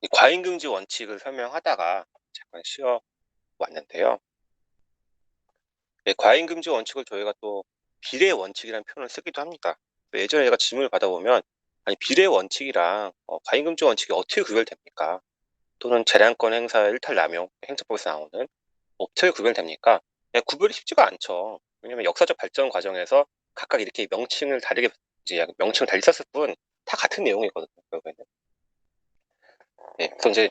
이 과잉금지 원칙을 설명하다가 잠깐 쉬어 왔는데요. 과잉금지 원칙을 저희가 또 비례 원칙이라는 표현을 쓰기도 합니다. 예전에 제가 질문을 받아보면 아니 비례 원칙이랑 과잉금지 원칙이 어떻게 구별됩니까? 또는 재량권 행사 일탈 남용 행정법에서 나오는 어떻게 구별됩니까? 구별이 쉽지가 않죠. 왜냐면 역사적 발전 과정에서 각각 이렇게 명칭을 다르게 이제 명칭을 달리 썼을 뿐 다 같은 내용이거든요. 결국에는. 그래서 이제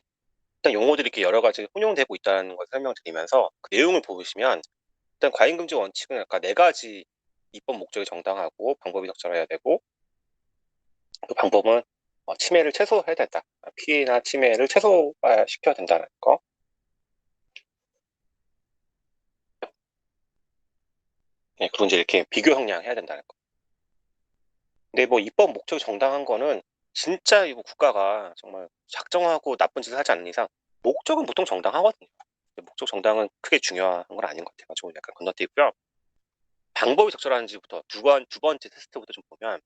일단 용어들이 이렇게 여러 가지 혼용되고 있다는 걸 설명드리면서 그 내용을 보시면 일단 과잉금지 원칙은 아까 네 가지 입법 목적이 정당하고 방법이 적절해야 되고 그 방법은 침해를 최소화해야 된다. 피해나 침해를 최소화시켜야 된다는 거. 그리고 이제 이렇게 비교 형량해야 된다는 거. 근데 뭐 입법 목적이 정당한 거는 진짜 이거 국가가 정말 작정하고 나쁜 짓을 하지 않는 이상 목적은 보통 정당하거든요. 목적 정당은 크게 중요한 건 아닌 것 같아가지고 약간 건너뛰고요. 방법이 적절한지부터 두 번째 테스트부터 좀 보면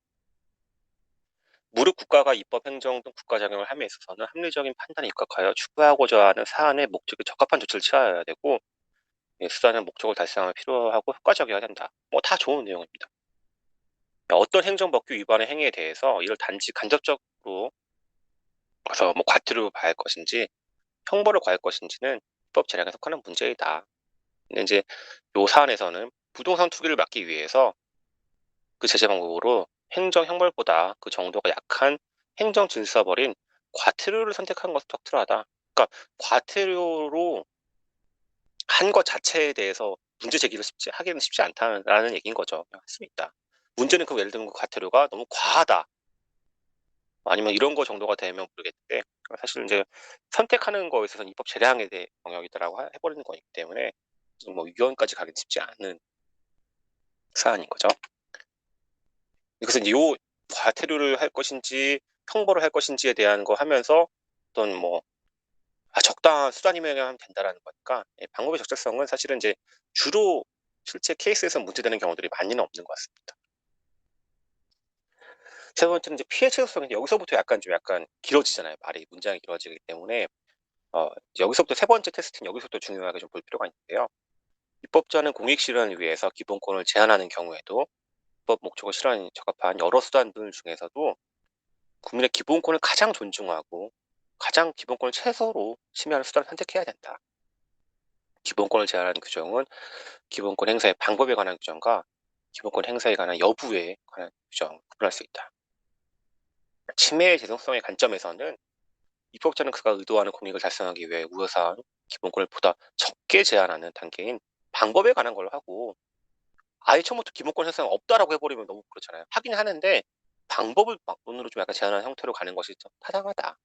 무릇 국가가 입법, 행정 등 국가작용을 함에 있어서는 합리적인 판단에 입각하여 추구하고자 하는 사안의 목적에 적합한 조치를 취하여야 되고 수단은 목적을 달성하며 필요하고 효과적이어야 된다. 뭐 다 좋은 내용입니다. 어떤 행정법규 위반의 행위에 대해서 이를 단지 간접적으로 그래서 뭐 과태료 가할 것인지 형벌을 가할 것인지는 입법 재량에 속하는 문제이다. 근데 이제 요 사안에서는 부동산 투기를 막기 위해서 그 제재 방법으로 행정 형벌보다 그 정도가 약한 행정 질서버린 과태료를 선택한 것은 적절하다. 그러니까 과태료로 한 것 자체에 대해서 문제 제기를 하기는 쉽지 않다라는 얘기인 거죠. 할 수 있다. 문제는 그 예를 들면 그 과태료가 너무 과하다. 아니면 이런 거 정도가 되면 모르겠는데 사실 이제 선택하는 거에 있어서는 입법 재량에 대해 영역이다라고 해버리는 거기 때문에 뭐 위헌까지 가긴 쉽지 않은 사안인 거죠. 그래서 이제 요 과태료를 할 것인지 형벌을 할 것인지에 대한 거 하면서 어떤 뭐 적당한 수단이면 하면 된다라는 거니까 방법의 적절성은 사실은 이제 주로 실제 케이스에서 문제되는 경우들이 많이는 없는 것 같습니다. 세 번째는 이제 피해 최소성인데 여기서부터 약간 길어지잖아요. 말이 문장이 길어지기 때문에 여기서부터 세 번째 테스트는 여기서부터 중요하게 좀 볼 필요가 있는데요. 입법자는 공익 실현을 위해서 기본권을 제한하는 경우에도 입법 목적을 실현에 적합한 여러 수단들 중에서도 국민의 기본권을 가장 존중하고 가장 기본권을 최소로 침해하는 수단을 선택해야 된다. 기본권을 제한하는 규정은 기본권 행사의 방법에 관한 규정과 기본권 행사에 관한 여부에 관한 규정 구분할 수 있다. 침해의 재성성의 관점에서는 입법자는 그가 의도하는 공익을 달성하기 위해 우려사항 기본권을 보다 적게 제한하는 단계인 방법에 관한 걸 하고 아예 처음부터 기본권 행사가 없다라고 해버리면 너무 그렇잖아요. 하긴 하는데 방법을 막론으로 좀 약간 제한하는 형태로 가는 것이 좀 타당하다.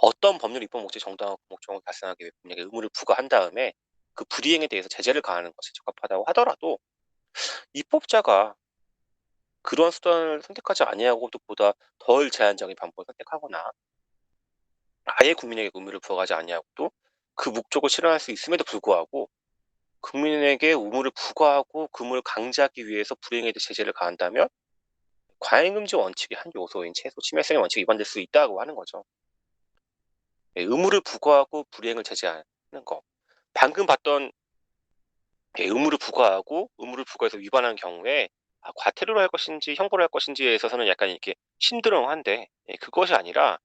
어떤 법률 입법 목적 정당한 목적을 달성하기 위해 법령에 의무를 부과한 다음에 그 불이행에 대해서 제재를 가하는 것이 적합하다고 하더라도 입법자가 그런 수단을 선택하지 아니하고 또 보다 덜 제한적인 방법을 선택하거나 아예 국민에게 의무를 부과하지 아니하고도 그 목적을 실현할 수 있음에도 불구하고 국민에게 의무를 부과하고 그 의무를 강제하기 위해서 불이행에 대해 제재를 가한다면 과잉금지 원칙의 한 요소인 최소 침해성의 원칙이 위반될 수 있다고 하는 거죠. 의무를 부과하고 불이행을 제재하는 거. 방금 봤던 의무를 부과하고 의무를 부과해서 위반한 경우에 과태료를 할 것인지 형벌을 할 것인지에 있어서는 약간 이렇게 신드렁한데 그것이 아니라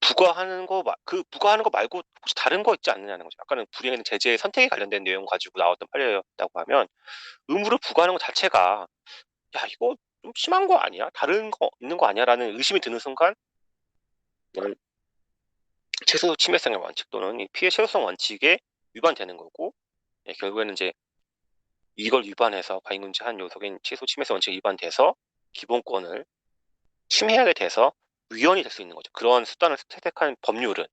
부과하는 거 말고 혹시 다른 거 있지 않느냐는 거죠. 아까는 불이행은 제재의 선택에 관련된 내용 가지고 나왔던 판례였다고 하면 의무를 부과하는 것 자체가 야 이거 좀 심한 거 아니야? 다른 거 있는 거 아니야?라는 의심이 드는 순간 최소 침해성의 원칙 또는 이 피해 최소성 원칙에 위반되는 거고 결국에는 이제 이걸 위반해서 과잉금지 한 요소인 최소 침해성 원칙이 위반돼서 기본권을 침해하게 돼서 위헌이 될 수 있는 거죠. 그런 수단을 채택한 법률은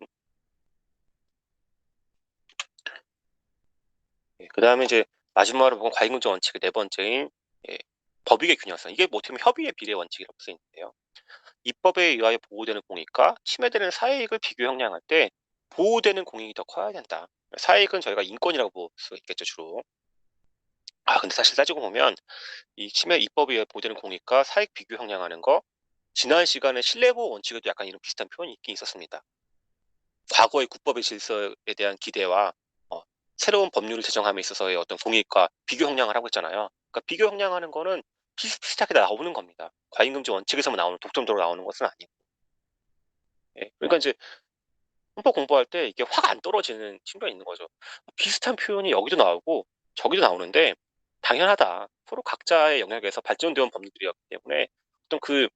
그 다음에 이제 마지막으로 보면 과잉금지 원칙의 네 번째인 법익의 균형성. 이게 뭐 어떻게 보면 협의의 비례 원칙이라고 볼 수 있는데요. 입법에 의하여 보호되는 공익과 침해되는 사익을 비교 형량할 때 보호되는 공익이 더 커야 된다. 사익은 저희가 인권이라고 볼 수 있겠죠, 주로. 근데 사실 따지고 보면 이 침해 입법에 의해 보호되는 공익과 사익 비교 형량하는 거 지난 시간에 신뢰보호 원칙에도 약간 이런 비슷한 표현이 있긴 있었습니다. 과거의 국법의 질서에 대한 기대와 새로운 법률을 제정함에 있어서의 어떤 공익과 비교 형량을 하고 있잖아요. 그러니까 비교 형량하는 거는 비슷비슷하게 나오는 겁니다. 과잉금지 원칙에서만 나오는 독점적으로 나오는 것은 아니고. 예. 그러니까 이제 헌법 공부할 때 이게 확 안 떨어지는 측면이 있는 거죠. 비슷한 표현이 여기도 나오고 저기도 나오는데 당연하다. 서로 각자의 영역에서 발전되어 온 법률들이었기 때문에 어떤 그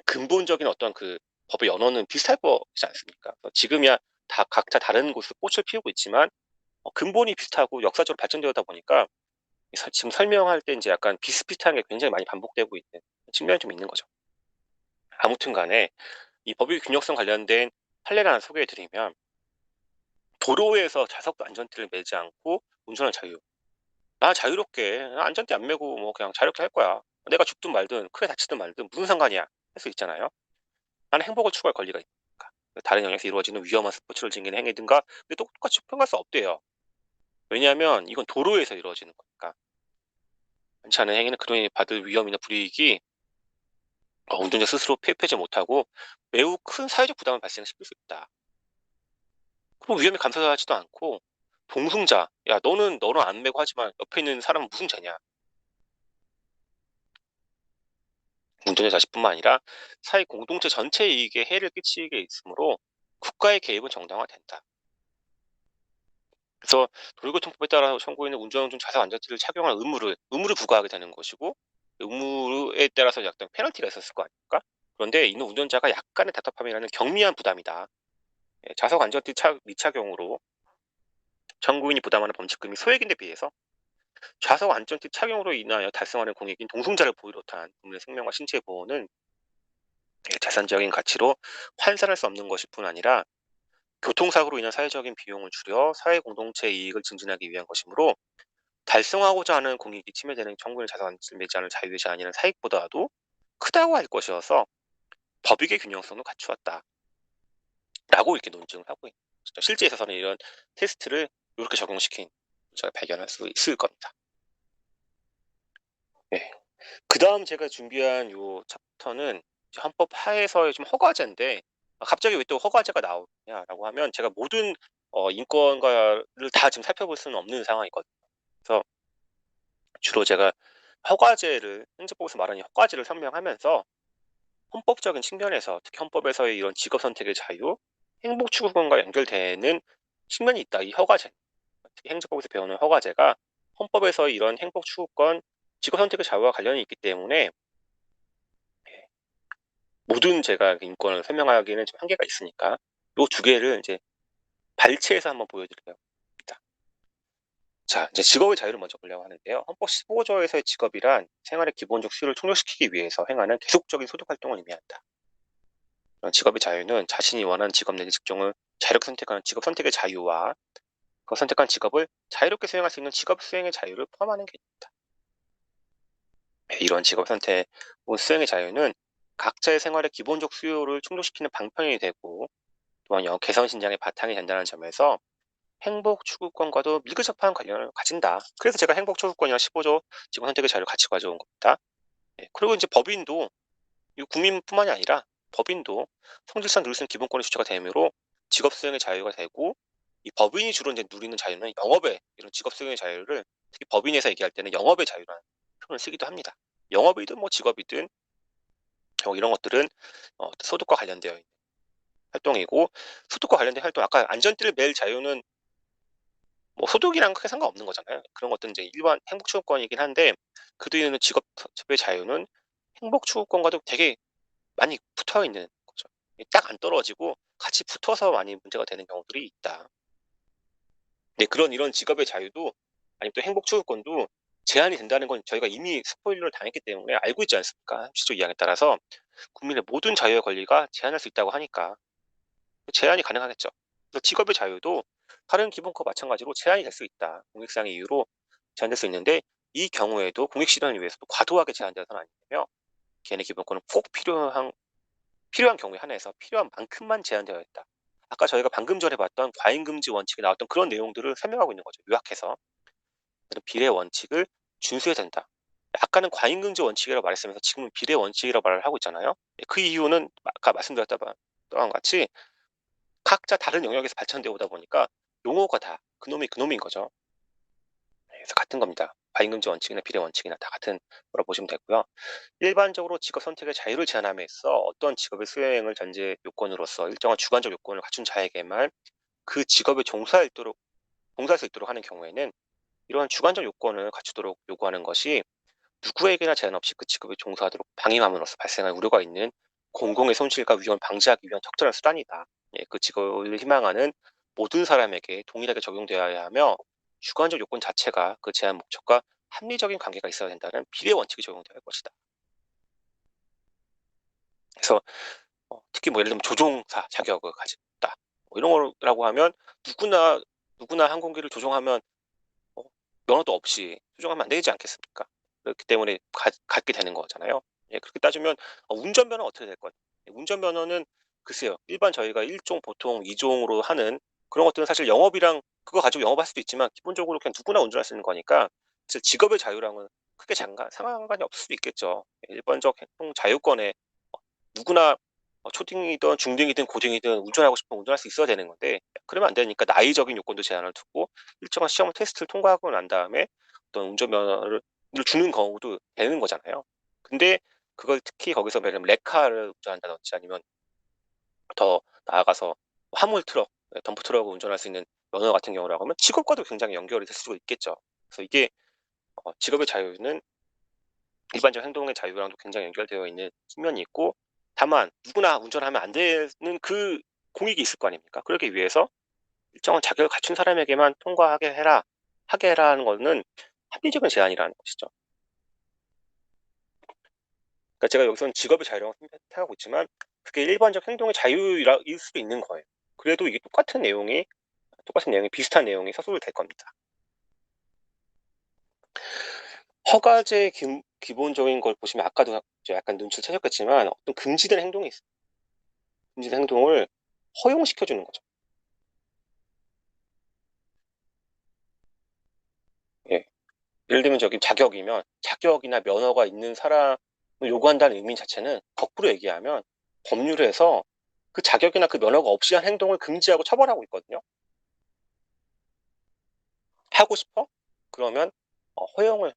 근본적인 어떤 그 법의 연원은 비슷할 거지 않습니까? 지금이야 다 각자 다른 곳에서 꽃을 피우고 있지만 근본이 비슷하고 역사적으로 발전되었다 보니까 지금 설명할 때 이제 약간 비슷비슷한 게 굉장히 많이 반복되고 있는 측면이 좀 있는 거죠. 아무튼 간에 이 법의 균형성 관련된 판례를 하나 소개해 드리면 도로에서 좌석 안전띠를 매지 않고 운전할 자유. 나 자유롭게 안전띠 안 매고 뭐 그냥 자유롭게 할 거야. 내가 죽든 말든 크게 다치든 말든 무슨 상관이야. 할 수 있잖아요. 나는 행복을 추구할 권리가 있으니까. 다른 영역에서 이루어지는 위험한 스포츠를 즐기는 행위든가 근데 똑같이 평가할 수 없대요. 왜냐하면 이건 도로에서 이루어지는 거니까. 많지 않은 행위는 그로 인해 받을 위험이나 불이익이 운전자 스스로 피해지 못하고 매우 큰 사회적 부담을 발생시킬 수 있다. 그리고 위험에 감사하지도 않고 동승자, 야 너는 안 매고 하지만 옆에 있는 사람은 무슨 죄냐. 운전자 자식뿐만 아니라 사회 공동체 전체 이익에 해를 끼치게 있으므로 국가의 개입은 정당화된다. 그래서 도로교통법에 따라 청구인은 운전 중 좌석 안전띠를 착용할 의무를 부과하게 되는 것이고 의무에 따라서 약간 페널티가 있었을 거 아닙니까? 그런데 이는 운전자가 약간의 답답함이라는 경미한 부담이다. 좌석 안전띠 미착용으로 청구인이 부담하는 범칙금이 소액인데 비해서 좌석 안전띠 착용으로 인하여 달성하는 공익인 동승자를 보호로 한 국민의 생명과 신체 보호는 재산적인 가치로 환산할 수 없는 것일 뿐 아니라 교통사고로 인한 사회적인 비용을 줄여 사회 공동체의 이익을 증진하기 위한 것이므로 달성하고자 하는 공익이 침해되는 청구인의 자석 안전띠를 매지 않을 자유의 제한이라는 사익보다도 크다고 할 것이어서 법익의 균형성도 갖추었다. 라고 이렇게 논증을 하고 있는 거죠. 실제 있어서는 이런 테스트를 이렇게 적용시킨 제가 발견할 수 있을 겁니다. 네. 그 다음 제가 준비한 요 챕터는 헌법 하에서의 좀 허가제인데 갑자기 왜 또 허가제가 나오냐라고 하면 제가 모든 인권가를 다 지금 살펴볼 수는 없는 상황이거든요. 그래서 주로 제가 허가제를 행정법에서 말하는 허가제를 설명하면서 헌법적인 측면에서 특히 헌법에서의 이런 직업 선택의 자유, 행복 추구권과 연결되는 측면이 있다. 이 허가제, 특히 행정법에서 배우는 허가제가 헌법에서 이런 행복 추구권, 직업 선택의 자유와 관련이 있기 때문에 모든 제가 인권을 설명하기에는 좀 한계가 있으니까 이 두 개를 이제 발췌해서 한번 보여드릴게요. 자, 이제 직업의 자유를 먼저 보려고 하는데요. 헌법 15조에서의 직업이란 생활의 기본적 수요를 충족시키기 위해서 행하는 계속적인 소득 활동을 의미한다. 직업의 자유는 자신이 원하는 직업 내지 직종을 자유롭게 선택하는 직업 선택의 자유와 그 선택한 직업을 자유롭게 수행할 수 있는 직업 수행의 자유를 포함하는 개념이다. 이런 직업 선택 혹은 수행의 자유는 각자의 생활의 기본적 수요를 충족시키는 방편이 되고 또한 개선 신장의 바탕이 된다는 점에서 행복 추구권과도 밀접한 관련을 가진다. 그래서 제가 행복 추구권이랑 15조 직업 선택의 자유를 같이 가져온 겁니다. 그리고 이제 법인도 국민뿐만이 아니라 법인도 성질상 누릴 수 있는 기본권의 주체가 되므로 직업 수행의 자유가 되고 이 법인이 주로 이제 누리는 자유는 영업의 이런 직업 수행의 자유를 특히 법인에서 얘기할 때는 영업의 자유라는 표현을 쓰기도 합니다. 영업이든 뭐 직업이든 이런 것들은 소득과 관련되어 있는 활동이고 소득과 관련된 활동 아까 안전띠를 맬 자유는 뭐 소득이랑 크게 상관없는 거잖아요. 그런 것들은 이제 일반 행복 추구권이긴 한데 그 뒤에는 직업의 자유는 행복 추구권과도 되게 많이 붙어 있는 거죠. 딱 안 떨어지고 같이 붙어서 많이 문제가 되는 경우들이 있다. 네, 이런 직업의 자유도 아니면 또 행복 추구권도 제한이 된다는 건 저희가 이미 스포일러를 당했기 때문에 알고 있지 않습니까? 17조 2항에 따라서 국민의 모든 자유의 권리가 제한할 수 있다고 하니까 제한이 가능하겠죠. 그래서 직업의 자유도 다른 기본권과 마찬가지로 제한이 될 수 있다. 공익상의 이유로 제한될 수 있는데 이 경우에도 공익 실현을 위해서도 과도하게 제한되어서는 안 되며 개인의 기본권은 꼭 필요한 경우에 한해서 필요한 만큼만 제한되어 있다. 아까 저희가 방금 전에 봤던 과잉금지 원칙에 나왔던 그런 내용들을 설명하고 있는 거죠. 요약해서 비례 원칙을 준수해야 된다. 아까는 과잉금지 원칙이라고 말했으면서 지금은 비례 원칙이라고 말을 하고 있잖아요. 그 이유는 아까 말씀드렸던 바와 같이 각자 다른 영역에서 발전되어 오다 보니까 용어가 다 그놈인 거죠. 그래서 같은 겁니다. 과잉금지 원칙이나 비례 원칙이나 다 같은 거라고 보시면 되고요. 일반적으로 직업 선택의 자유를 제한함에 있어 어떤 직업의 수행을 전제 요건으로서 일정한 주관적 요건을 갖춘 자에게만 그 직업에 봉사할 수 있도록 하는 경우에는 이러한 주관적 요건을 갖추도록 요구하는 것이 누구에게나 제한 없이 그 직업에 종사하도록 방임함으로써 발생할 우려가 있는 공공의 손실과 위험을 방지하기 위한 적절한 수단이다. 그 직업을 희망하는 모든 사람에게 동일하게 적용되어야 하며 주관적 요건 자체가 그 제한 목적과 합리적인 관계가 있어야 된다는 비례 원칙이 적용되어야 할 것이다. 그래서 특히 뭐 예를 들면 조종사 자격을 가지고 있다. 뭐 이런 거라고 하면 누구나 항공기를 조종하면 면허도 없이 조종하면 안 되지 않겠습니까? 그렇기 때문에 갖게 되는 거잖아요. 그렇게 따지면 운전면허는 어떻게 될 거냐? 운전면허는 글쎄요. 일반 저희가 1종, 보통 2종으로 하는 그런 것들은 사실 영업이랑 그거 가지고 영업할 수도 있지만 기본적으로 그냥 누구나 운전할 수 있는 거니까 직업의 자유랑은 크게 상관이 없을 수도 있겠죠. 일반적 행동 자유권에 누구나 초딩이든 중딩이든 고딩이든 운전하고 싶으면 운전할 수 있어야 되는 건데 그러면 안 되니까 나이적인 요건도 제한을 두고 일정한 시험 테스트를 통과하고 난 다음에 어떤 운전면허를 주는 경우도 되는 거잖아요. 근데 그걸 특히 거기서 예를 들면 레카를 운전한다든지 아니면 더 나아가서 화물 트럭, 덤프 트럭을 운전할 수 있는 면허 같은 경우라고 하면 직업과도 굉장히 연결이 될 수가 있겠죠. 그래서 이게 직업의 자유는 일반적 행동의 자유랑도 굉장히 연결되어 있는 측면이 있고 다만 누구나 운전하면 안 되는 그 공익이 있을 거 아닙니까? 그러기 위해서 일정한 자격을 갖춘 사람에게만 하게 해라는 거는 합리적인 제한이라는 것이죠. 그러니까 제가 여기서는 직업의 자유라고 생각하고 있지만 그게 일반적 행동의 자유일 수도 있는 거예요. 그래도 이게 똑같은 내용이 비슷한 내용이 서술될 겁니다. 허가제 기본적인 걸 보시면 아까도 약간 눈치를 채셨겠지만 어떤 금지된 행동이 있어요. 금지된 행동을 허용시켜주는 거죠. 예. 예를 들면 저기 자격이나 면허가 있는 사람을 요구한다는 의미 자체는 거꾸로 얘기하면 법률에서 그 자격이나 그 면허가 없이 한 행동을 금지하고 처벌하고 있거든요. 하고 싶어? 그러면 허락을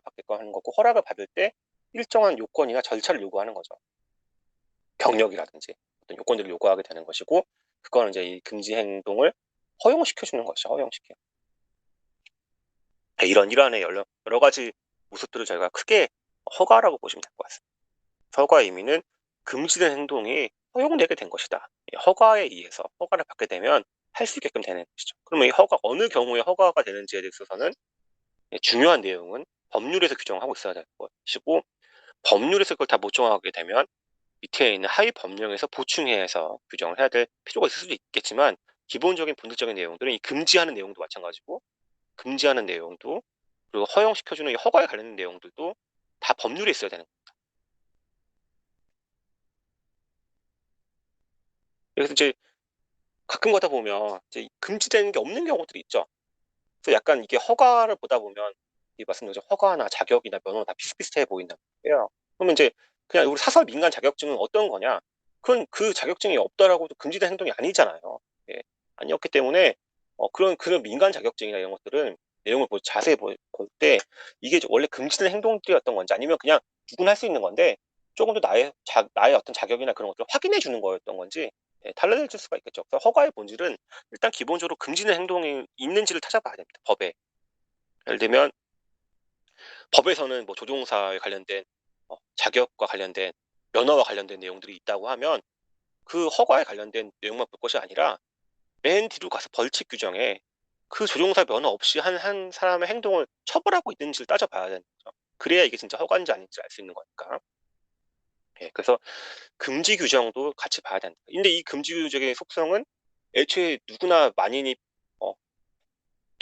받게끔 하는 거고 허락을 받을 때 일정한 요건이나 절차를 요구하는 거죠. 경력이라든지 어떤 요건들을 요구하게 되는 것이고 그거는 이제 이 금지 행동을 허용시켜주는 것이죠. 허용시켜. 이러한의 여러 가지 모습들을 저희가 크게 허가라고 보시면 될 것 같습니다. 허가의 의미는 금지된 행동이 허용되게 된 것이다. 허가에 의해서 허가를 받게 되면 할 수 있게끔 되는 것이죠. 그러면 이 어느 경우에 허가가 되는지에 있어서는 중요한 내용은 법률에서 규정하고 있어야 될 것이고 법률에서 그걸 다 못 정하게 되면 밑에 있는 하위 법령에서 보충해서 규정을 해야 될 필요가 있을 수도 있겠지만 기본적인 본질적인 내용들은 이 금지하는 내용도 마찬가지고 금지하는 내용도 그리고 허용시켜주는 이 허가에 관련된 내용들도 다 법률에 있어야 되는 거예요. 그래서 이제 가끔 가다 보면 이제 금지되는 게 없는 경우들이 있죠. 그래서 약간 이게 허가를 보다 보면 이 말씀드린 허가나 자격이나 면허 다 비슷비슷해 보인단 말이에요. 그러면 이제 그냥 우리 사설 민간 자격증은 어떤 거냐? 그건 그 자격증이 없더라고도 금지된 행동이 아니잖아요. 예. 아니었기 때문에 그런 민간 자격증이나 이런 것들은 내용을 자세히 볼 때 이게 원래 금지된 행동들이었던 건지 아니면 그냥 누구나 할 수 있는 건데 조금 더 나의 어떤 자격이나 그런 것들을 확인해 주는 거였던 건지 달라질 수가 있겠죠. 그래서 허가의 본질은 일단 기본적으로 금지된 행동이 있는지를 찾아봐야 됩니다. 법에. 예를 들면 법에서는 뭐 조종사에 관련된 자격과 관련된 면허와 관련된 내용들이 있다고 하면 그 허가에 관련된 내용만 볼 것이 아니라 맨 뒤로 가서 벌칙 규정에 그 조종사 면허 없이 한 사람의 행동을 처벌하고 있는지를 따져봐야 되는 거죠. 그래야 이게 진짜 허가인지 아닌지 알 수 있는 거니까. 예, 그래서 금지 규정도 같이 봐야 된다. 근데 이 금지 규정의 속성은 애초에 어,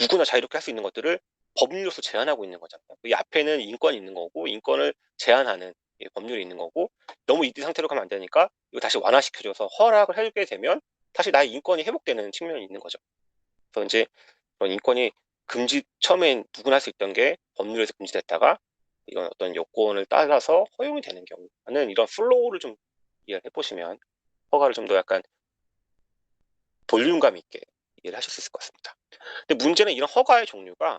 누구나 자유롭게 할 수 있는 것들을 법률로서 제한하고 있는 거잖아요. 이 앞에는 인권이 있는 거고 인권을 제한하는 법률이 있는 거고 너무 이 상태로 가면 안 되니까 이거 다시 완화시켜줘서 허락을 해주게 되면 다시 나의 인권이 회복되는 측면이 있는 거죠. 그래서 이제 그런 인권이 처음엔 누구나 할 수 있던 게 법률에서 금지됐다가 이런 어떤 요건을 따라서 허용이 되는 경우는 이런 플로우를 좀 이해를 해보시면 허가를 좀 더 약간 볼륨감 있게 이해를 하실 수 있을 것 같습니다. 근데 문제는 이런 허가의 종류가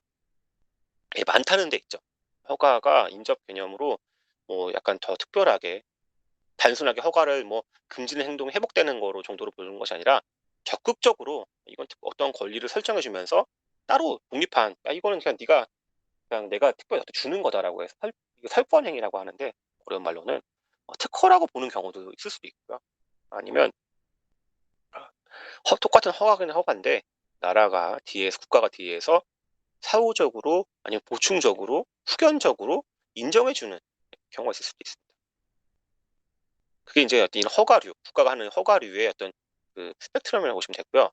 많다는 데 있죠. 허가가 인접 개념으로 뭐 약간 더 특별하게 단순하게 허가를 뭐 금지는 행동이 회복되는 거로 정도로 보는 것이 아니라 적극적으로 이건 어떤 권리를 설정해 주면서 따로 독립한 이거는 그냥 네가 그냥 내가 특별히 주는 거다라고 해서 설권행위라고 하는데 어려운 말로는 특허라고 보는 경우도 있을 수도 있고요. 아니면 똑같은 허가는 허가인데 국가가 뒤에서 사후적으로 아니면 보충적으로 후견적으로 인정해주는 경우가 있을 수도 있습니다. 그게 이제 어떤 허가류, 국가가 하는 허가류의 어떤 그 스펙트럼이라고 보시면 되고요.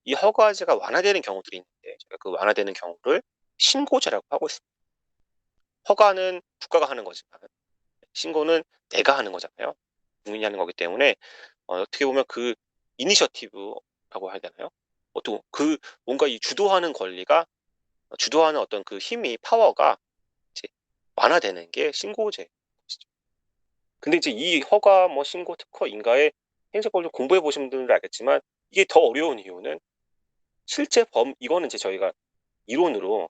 이 허가제가 완화되는 경우들이 있는데 저희가 그 완화되는 경우를 신고제라고 하고 있습니다. 허가는 국가가 하는 거지만 신고는 내가 하는 거잖아요. 국민이 하는 거기 때문에 어떻게 보면 그 이니셔티브라고 해야 되나요? 또 그 뭔가 이 주도하는 권리가 주도하는 어떤 그 힘이 파워가 이제 완화되는 게 신고제. 근데 이제 이 허가 뭐 신고 특허 인가의 행정 권리 공부해 보신 분들은 알겠지만 이게 더 어려운 이유는 실제 이거는 이제 저희가 이론으로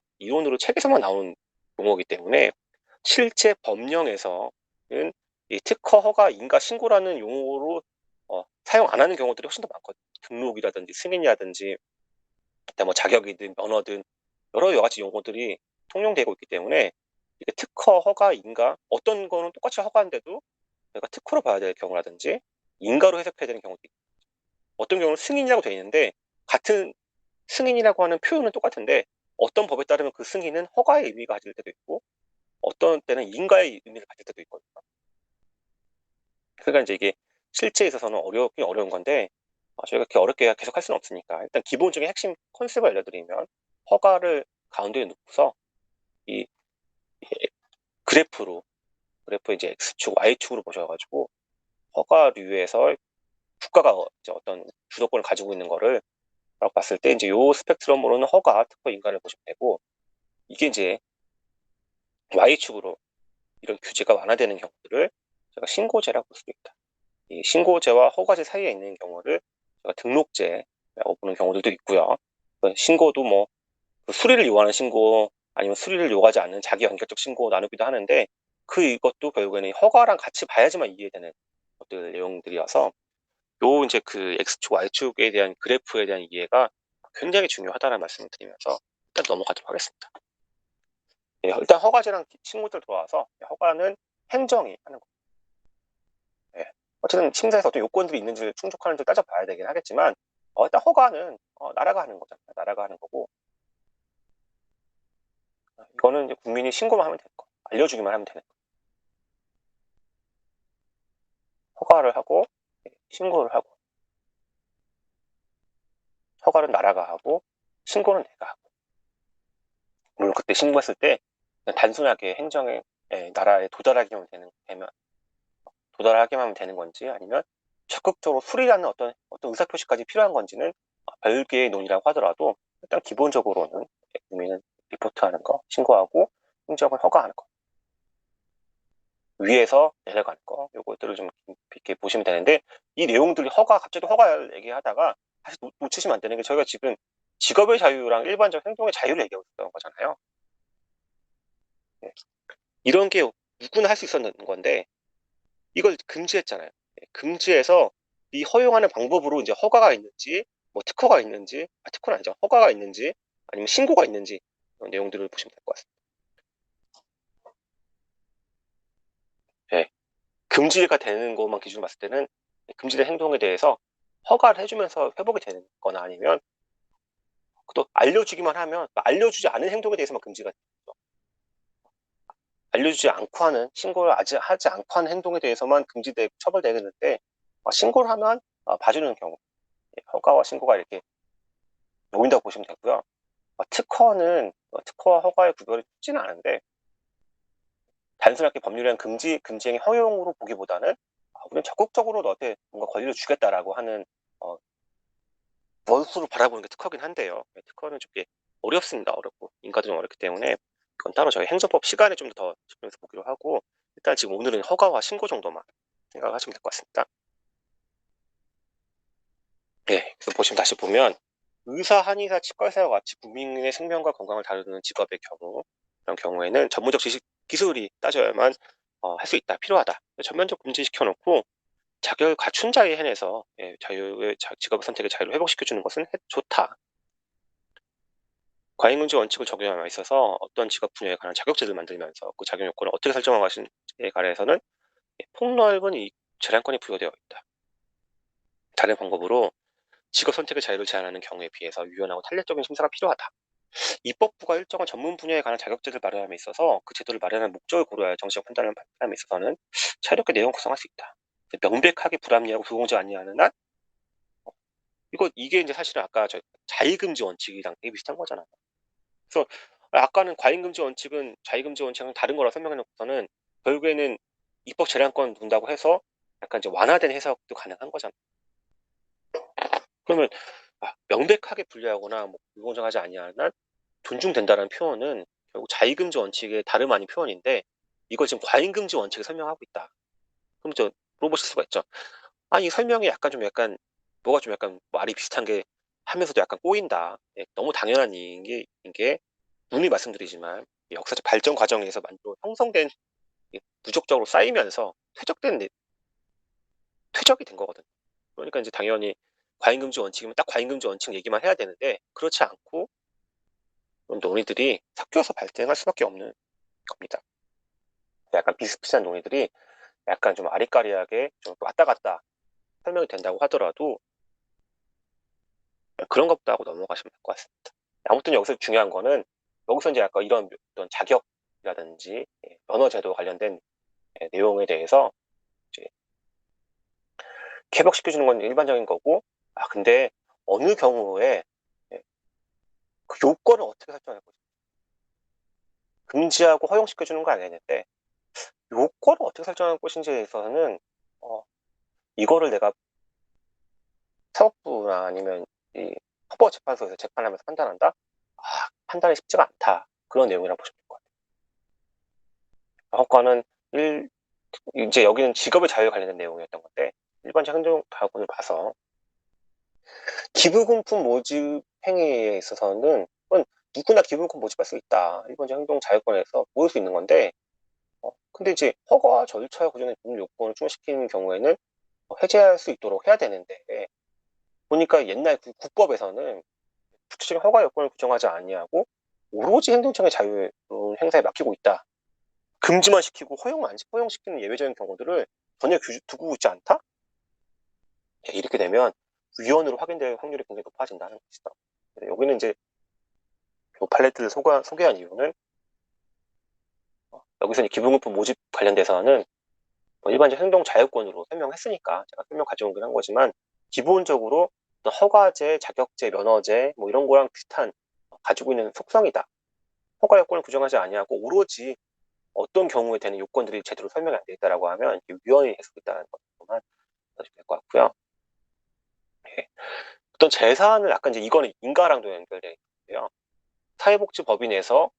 책에서만 나오는 용어이기 때문에 실제 법령에서는 이 특허 허가 인가 신고라는 용어로 사용 안 하는 경우들이 훨씬 더 많거든요. 등록이라든지 승인이라든지 뭐 자격이든 면허든 여러 가지 용어들이 통용되고 있기 때문에 이게 특허 허가 인가 어떤 거는 똑같이 허가인데도 내가 특허로 봐야 될 경우라든지 인가로 해석해야 되는 경우도 있고 어떤 경우는 승인이라고 되어 있는데 같은 승인이라고 하는 표현은 똑같은데 어떤 법에 따르면 그 승인은 허가의 의미가 가질 때도 있고 어떤 때는 인가의 의미를 가질 때도 있거든요. 그러니까 이제 이게 실제에 있어서는 어렵긴 어려운 건데 저희가 그렇게 어렵게 계속 할 수는 없으니까 일단 기본적인 핵심 컨셉을 알려드리면 허가를 가운데에 놓고서 이 그래프 이제 X축, Y축으로 보셔가지고 허가류에서 국가가 이제 어떤 주도권을 가지고 있는 거를 라고 봤을 때 이제 요 스펙트럼으로는 허가, 특허, 인가를 보시면 되고 이게 이제 Y축으로 이런 규제가 완화되는 경우들을 제가 신고제라고 볼 수도 있다. 이 신고제와 허가제 사이에 있는 경우를 제가 등록제라고 보는 경우들도 있고요. 신고도 뭐 수리를 요하는 신고 아니면 수리를 요하지 않는 자기 연결적 신고 나누기도 하는데 이것도 결국에는 허가랑 같이 봐야지만 이해되는 것들 내용들이어서 요 이제 그 X축, Y축에 대한 그래프에 대한 이해가 굉장히 중요하다는 말씀을 드리면서 일단 넘어가도록 하겠습니다. 일단 허가제랑 친구들 돌아와서 허가는 행정이 하는 거예요. 어쨌든 심사에서 어떤 요건들이 있는지를 충족하는지 따져봐야 되긴 하겠지만 일단 허가는 나라가 하는 거잖아요. 나라가 하는 거고 이거는 이제 국민이 신고만 하면 되는 거, 알려주기만 하면 되는 거. 허가를 하고 신고를 하고 허가는 나라가 하고 신고는 내가 하고 물론 그때 신고했을 때 단순하게 행정의 나라에 도달하기만 하면 되는 건지 아니면 적극적으로 수리라는 어떤 의사표시까지 필요한 건지는 별개의 논의라고 하더라도 일단 기본적으로는 국민은 리포트하는 거, 신고하고 행정을 허가하는 거 위에서 내려가는 거 요것들을 좀 깊게 보시면 되는데 이 내용들이 갑자기 허가 얘기하다가 사실 놓치시면 안 되는 게 저희가 지금 직업의 자유랑 일반적 행동의 자유를 얘기하고 있었던 거잖아요. 이런 게 누구나 할 수 있었는 건데 이걸 금지했잖아요. 금지해서 이 허용하는 방법으로 이제 허가가 있는지 뭐 특허가 있는지 특허는 아니죠. 허가가 있는지 아니면 신고가 있는지 이런 내용들을 보시면 될 것 같습니다. 금지가 되는 것만 기준으로 봤을 때는 금지된 행동에 대해서 허가를 해주면서 회복이 되는 거나 아니면 또 알려주기만 하면 알려주지 않은 행동에 대해서만 금지가 되죠. 알려주지 않고 하는 신고를 아직 하지 않고 하는 행동에 대해서만 금지되고 처벌되겠는데 신고를 하면 봐주는 경우 허가와 신고가 이렇게 모인다고 보시면 되고요. 특허는 특허와 허가의 구별이 쉽지는 않은데 단순하게 법률이란 금지행위 허용으로 보기보다는 우리는 적극적으로 너한테 뭔가 권리를 주겠다라고 하는 원수로 바라보는 게 특허긴 한데요. 특허는 좀 어렵습니다. 어렵고 인가도 좀 어렵기 때문에 이건 따로 저희 행정법 시간에 좀 더 집중해서 보기로 하고, 일단 지금 오늘은 허가와 신고 정도만 생각하시면 될 것 같습니다. 네, 그래서 다시 보면 의사, 한의사, 치과의사와 같이 국민의 생명과 건강을 다루는 직업의 경우, 그런 경우에는 전문적 지식, 기술이 따져야만 할 수 있다, 필요하다. 전면적 금지시켜 놓고 자격을 갖춘 자에 한해서 자유의 직업 선택의 자유를 회복시켜주는 것은 좋다. 과잉금지 원칙을 적용함에 있어서 어떤 직업 분야에 관한 자격제를 만들면서 그 작용 요건을 어떻게 설정하고 하신에 관해서는 폭넓은 이 재량권이 부여되어 있다. 다른 방법으로 직업 선택의 자유를 제한하는 경우에 비해서 유연하고 탄력적인 심사가 필요하다. 입법부가 일정한 전문 분야에 관한 자격제를 마련함에 있어서 그 제도를 마련한 목적을 고려하여 정치적 판단을 판단함에 있어서는 자유롭게 내용 구성할 수 있다. 명백하게 불합리하고 불공정 아니하는 한 이게 이제 사실은 아까 저 자의금지 원칙이랑 되게 비슷한 거잖아요. 그래서 아까는 과잉금지 원칙은 자의금지 원칙은 다른 거라 설명해 놓고서는 결국에는 입법 재량권 둔다고 해서 약간 이제 완화된 해석도 가능한 거잖아요. 그러면 명백하게 불리하거나 뭐 불공정하지 아니하는 한 존중된다는 표현은 결국 자의금지 원칙의 다름 아닌 표현인데, 이걸 지금 과잉금지 원칙을 설명하고 있다. 그럼 저 물어보실 수가 있죠. 이 설명이 약간 뭐가 좀 약간 말이 비슷한 게 하면서도 약간 꼬인다. 너무 당연한 이게 분명히 말씀드리지만 역사적 발전 과정에서 만들어 형성된 누적적으로 쌓이면서 퇴적이 된 거거든. 그러니까 이제 당연히 과잉금지 원칙이면 딱 과잉금지 원칙 얘기만 해야 되는데, 그렇지 않고 그런 논의들이 섞여서 발생할 수밖에 없는 겁니다. 약간 비슷비슷한 논의들이 약간 좀 아리까리하게 좀 왔다 갔다 설명이 된다고 하더라도 그런 것보다 하고 넘어가시면 될 것 같습니다. 아무튼 여기서 중요한 거는, 여기서 이제 약간 이런 어떤 자격이라든지 면허 제도 관련된 내용에 대해서 이제 개벽시켜주는 건 일반적인 거고, 근데 어느 경우에 그 요건을 어떻게 설정할 거지? 금지하고 허용시켜주는 거 아니겠는데, 요건을 어떻게 설정할 것인지에 있어서는 이거를 내가 사법부나 아니면 이 헌법재판소에서 재판하면서 판단한다? 판단이 쉽지가 않다. 그런 내용이라고 보시면 될 것 같아요. 허가는 이제 여기는 직업의 자유에 관련된 내용이었던 건데, 일반적 행정가gun을 봐서 기부금품 모집 행위에 있어서는 누구나 기부금품 모집할 수 있다. 일반적 행정자유권에서 모을 수 있는 건데, 근데 이제 허가와 절차에 구조된 법률 요건을 충족시키는 경우에는 해제할 수 있도록 해야 되는데, 보니까 옛날 국법에서는 구체적인 허가 요건을 규정하지 아니하고 오로지 행정청의 자유 행사에 맡기고 있다. 금지만 시키고 허용시키는 예외적인 경우들을 전혀 두고 있지 않다? 이렇게 되면 위헌으로 확인될 확률이 굉장히 높아진다는 것이죠. 여기는 이제 이 팔레트를 소개한 이유는 여기서 기부금품 모집 관련돼서는 일반적 행동 자유권으로 설명했으니까 제가 설명 가져오긴 한 거지만, 기본적으로 허가제, 자격제, 면허제 뭐 이런 거랑 비슷한 가지고 있는 속성이다. 허가 요건을 규정하지 아니하고 오로지 어떤 경우에 되는 요건들이 제대로 설명이 안 돼 있다라고 하면 위헌이 해석이 있다는 것만 아시면 될 것 같고요. 어떤 재산을 아까 이제 이거는 인가랑도 연결되어 있고요. 사회복지법인에서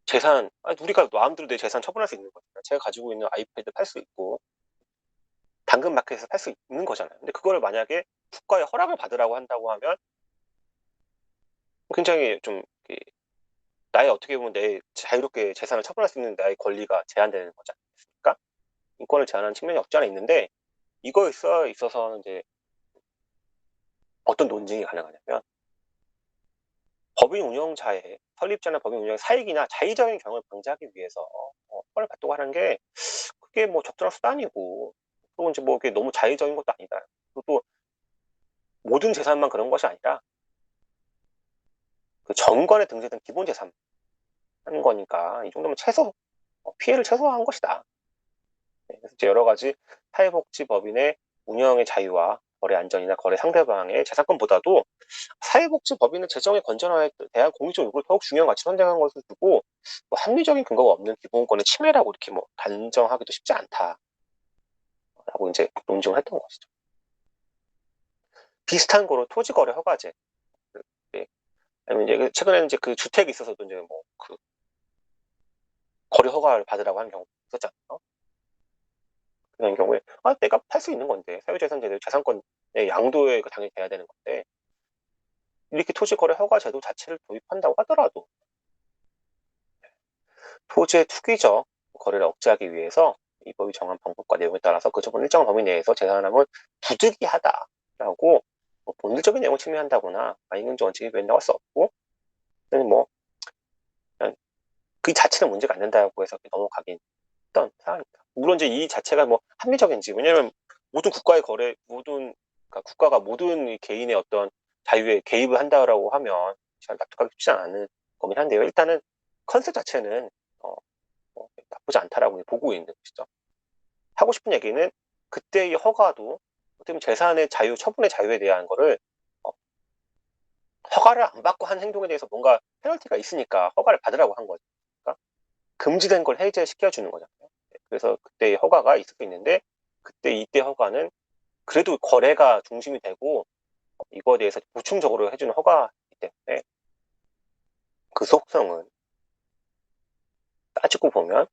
재산, 우리가 마음대로 내 재산 처분할 수 있는 거잖아요. 제가 가지고 있는 아이패드 팔 수 있고 당근마켓에서 팔 수 있는 거잖아요. 근데 그거를 만약에 국가의 허락을 받으라고 한다고 하면 굉장히 좀 나의 어떻게 보면 내 자유롭게 재산을 처분할 수 있는 나의 권리가 제한되는 거지 않습니까? 인권을 제한하는 측면이 없지 않아 있는데, 이거에 있어서 이제 어떤 논쟁이 가능하냐면, 법인 운영자의 설립자나 법인 운영의 사익이나 자의적인 경영을 방지하기 위해서 허가를 받도록 하는 게 그게 뭐 적절한 수단이고, 그리고 이제 뭐 그게 너무 자의적인 것도 아니다. 그리고 또 모든 재산만 그런 것이 아니라 그 정관에 등재된 기본 재산 하는 거니까 이 정도면 피해를 최소화한 것이다. 그래서 이제 여러 가지 사회복지법인의 운영의 자유와 거래 안전이나 거래 상대방의 재산권보다도 사회복지법인의 재정의 건전화에 대한 공익적 요구를 더욱 중요한 가치로 선정한 것을 두고 합리적인 근거가 없는 기본권의 침해라고 이렇게 단정하기도 쉽지 않다라고 이제 논증을 했던 것이죠. 비슷한 거로 토지거래 허가제, 아니면 이제 최근에는 이제 그 주택에 있어서도 이제 뭐 그 거래 허가를 받으라고 하는 경우도 있었잖아요. 그런 경우에 내가 팔 수 있는 건데 사유재산제도 재산권의 양도에 당연히 돼야 되는 건데 이렇게 토지거래 허가 제도 자체를 도입한다고 하더라도 토지의 투기적 거래를 억제하기 위해서 이 법이 정한 방법과 내용에 따라서 그 적은 일정한 범위 내에서 재산함을 부득이하다라고 뭐 본질적인 내용을 침해한다거나 인근적 원칙에 변경할 수 없고 뭐 그냥 그 자체는 문제가 안 된다고 해서 넘어가긴 했던 사안입니다. 물론 이제 이 자체가 뭐 합리적인지 왜냐면 모든 국가의 거래 그러니까 국가가 모든 개인의 어떤 자유에 개입을 한다라고 하면 잘 납득하기 쉽지 않은 거긴 한데요. 일단은 컨셉 자체는 나쁘지 않다라고 보고 있는 것이죠. 하고 싶은 얘기는 그때의 허가도 어떻게 보면 재산의 자유, 처분의 자유에 대한 거를 허가를 안 받고 한 행동에 대해서 뭔가 페널티가 있으니까 허가를 받으라고 한 거죠. 그러니까 금지된 걸 해제시켜주는 거잖아요. 그래서 그때의 허가가 있을 수 있는데 그때 이때 허가는 그래도 거래가 중심이 되고 이거에 대해서 보충적으로 해주는 허가이기 때문에 그 속성은 따지고 보면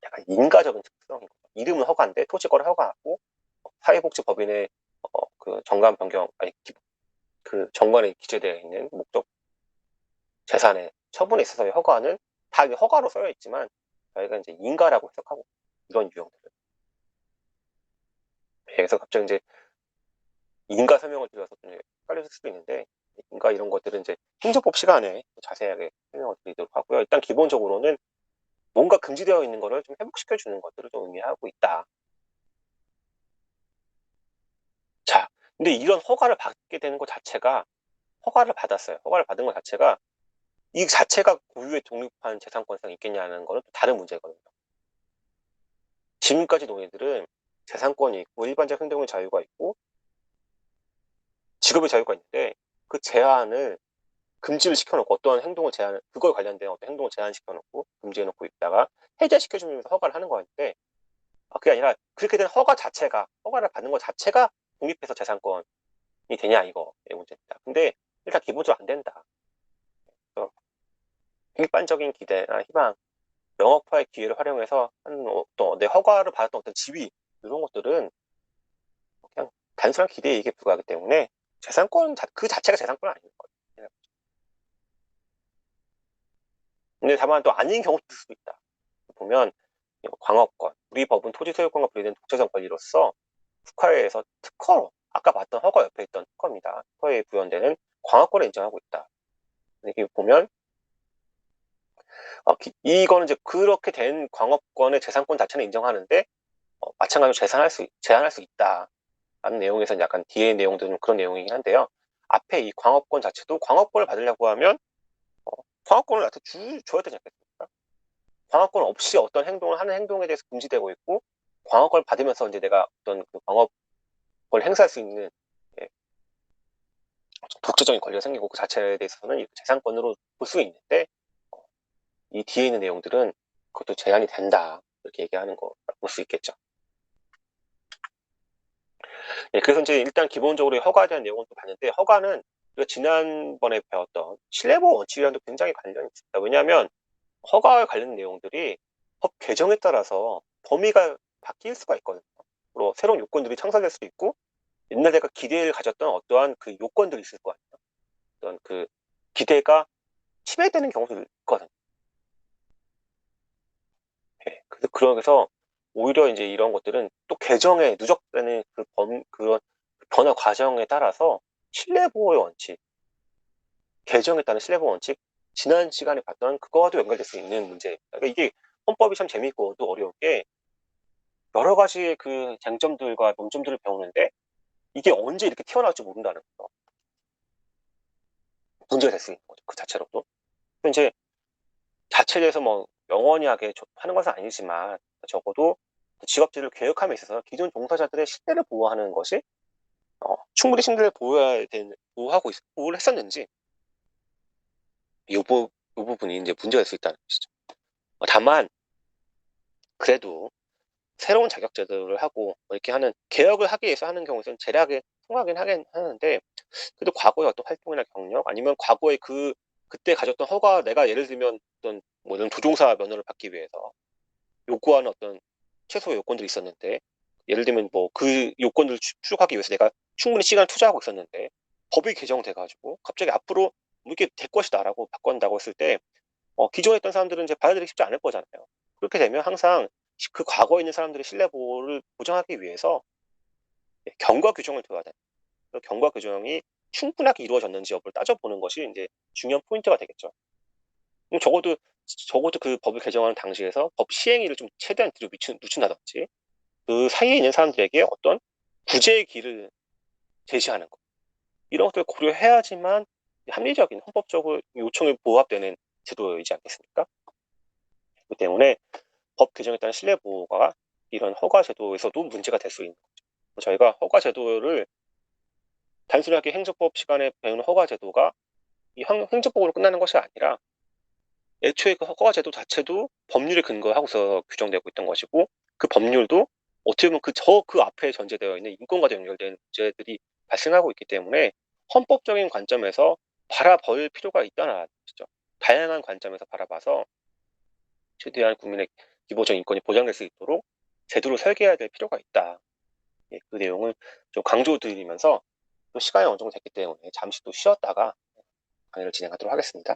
약간 인가적인 특성인 거죠. 이름은 허가인데 토지거래 허가하고 사회복지법인의 그 정관 변경 그 정관에 기재되어 있는 목적 재산의 처분에 있어서의 허가는 다 허가로 써여 있지만 저희가 이제 인가라고 해석하고 이런 유형들을 그래서 갑자기 이제 인가 설명을 드려서 좀 헷갈릴 수도 있는데 인가 이런 것들은 이제 행정법 시간에 자세하게 설명을 드리도록 하고요. 일단 기본적으로는 뭔가 금지되어 있는 거를 좀 회복시켜 주는 것들을 좀 의미하고 있다. 자, 근데 이런 허가를 받게 되는 것 자체가 허가를 받았어요. 허가를 받은 것 자체가 이 자체가 고유의 독립한 재산권성이 있겠냐는 거는 또 다른 문제거든요. 지금까지 논의들은 재산권이 있고 일반적 행동의 자유가 있고 직업의 자유가 있는데 그 제한을 금지를 시켜놓고 어떤 행동을 제한, 그거에 관련된 어떤 행동을 제한시켜놓고 금지해놓고 있다가 해제시켜주면서 허가를 하는 거였는데 그게 아니라 그렇게 된 허가 자체가 허가를 받는 것 자체가 독립해서 재산권이 되냐 이거의 문제입니다. 근데 일단 기본적으로 안 된다. 일반적인 기대나 희망, 영업화의 기회를 활용해서 하는 어떤 내 허가를 받았던 어떤 지위 이런 것들은 그냥 단순한 기대이익에 불과하기 때문에 재산권 그 자체가 재산권은 아닌 거예요. 근데 다만 또 아닌 경우도 있을 수도 있다. 보면 광업권, 우리 법은 토지 소유권과 분리된 독자적 권리로서 국가에서 특허로 아까 봤던 허가 옆에 있던 특허입니다. 특허에 부연되는 광업권을 인정하고 있다. 이게 보면 이거는 이제 그렇게 된 광업권의 재산권 자체는 인정하는데 마찬가지로 제한할 수 있다. 라는 내용에서 약간 뒤에 내용들은 그런 내용이긴 한데요. 앞에 이 광업권 자체도 광업권을 받으려고 하면 광업권을 나한테 줘야 되지 않겠습니까? 광업권 없이 어떤 행동을 하는 행동에 대해서 금지되고 있고 광업권을 받으면서 이제 내가 어떤 그 광업권을 행사할 수 있는 예, 독자적인 권리가 생기고 그 자체에 대해서는 재산권으로 볼 수 있는데 이 뒤에 있는 내용들은 그것도 제한이 된다 이렇게 얘기하는 거 볼 수 있겠죠. 예, 그래서 이제 일단 기본적으로 허가에 대한 내용을 또 봤는데 허가는 우리가 지난번에 배웠던 신뢰보호 원칙이랑도 굉장히 관련이 있습니다. 왜냐하면 허가에 관련 내용들이 법 개정에 따라서 범위가 바뀔 수가 있거든요. 또 새로운 요건들이 창설될 수도 있고 옛날 내가 기대를 가졌던 어떠한 그 요건들이 있을 거 아니에요. 어떤 그 기대가 침해되는 경우도 있거든요. 예, 그래서 오히려 이제 이런 것들은 또 개정에 누적되는 그런 변화 과정에 따라서 신뢰보호의 원칙, 개정에 따른 신뢰보호 원칙, 지난 시간에 봤던 그거와도 연결될 수 있는 문제입니다. 그러니까 이게 헌법이 참 재미있고 또 어려운 게 여러 가지의 그 쟁점들과 논점들을 배우는데 이게 언제 이렇게 튀어나올지 모른다는 거. 문제가 될 수 있는 거죠. 그 자체로도. 이제 자체에 대해서 뭐 영원하게 하는 것은 아니지만 적어도 직업들을 개혁함에 있어서 기존 종사자들의 신뢰를 보호하는 것이 충분히 신뢰를 보호를 했었는지 이 부분이 이제 문제가 될 수 있다는 것이죠. 다만 그래도 새로운 자격제도를 하고 이렇게 하는 개혁을 하기 위해서 하는 경우에는 제략에 통하긴 하긴 하는데 그래도 과거의 어떤 활동이나 경력 아니면 과거의 그 그때 가졌던 허가, 내가 예를 들면 어떤 뭐 이런 조종사 면허를 받기 위해서 요구하는 어떤 최소 요건들이 있었는데, 예를 들면 뭐 그 요건들을 추구하기 위해서 내가 충분히 시간을 투자하고 있었는데 법이 개정돼 가지고 갑자기 앞으로 뭐 이렇게 될 것이다라고 바꾼다고 했을 때 기존에 있던 사람들은 이제 받아들이기 쉽지 않을 거잖아요. 그렇게 되면 항상 그 과거에 있는 사람들의 신뢰도를 보장하기 위해서 경과 규정을 둬야 돼. 그 경과 규정이 충분하게 이루어졌는지 여부를 따져보는 것이 이제 중요한 포인트가 되겠죠. 그럼 적어도 그 법을 개정하는 당시에서 법 시행일을 좀 최대한 뒤로 늦춘다든지, 그 사이에 있는 사람들에게 어떤 구제의 길을 제시하는 것, 이런 것들을 고려해야지만 합리적인 헌법적으로 요청이 부합되는 제도이지 않겠습니까? 그렇기 때문에 법 개정에 따른 신뢰 보호가 이런 허가 제도에서도 문제가 될 수 있는 거죠. 저희가 허가 제도를 단순하게 행정법 시간에 배우는 허가 제도가 이 행정법으로 끝나는 것이 아니라 애초에 그 허가 제도 자체도 법률에 근거하고서 규정되고 있던 것이고, 그 법률도 어떻게 보면 그 앞에 전제되어 있는 인권과 연결된 문제들이 발생하고 있기 때문에 헌법적인 관점에서 바라볼 필요가 있다는 것이죠. 다양한 관점에서 바라봐서 최대한 국민의 기본적인 인권이 보장될 수 있도록 제도를 설계해야 될 필요가 있다. 예, 그 내용을 좀 강조드리면서 또 시간이 어느 정도 됐기 때문에 잠시 또 쉬었다가 강의를 진행하도록 하겠습니다.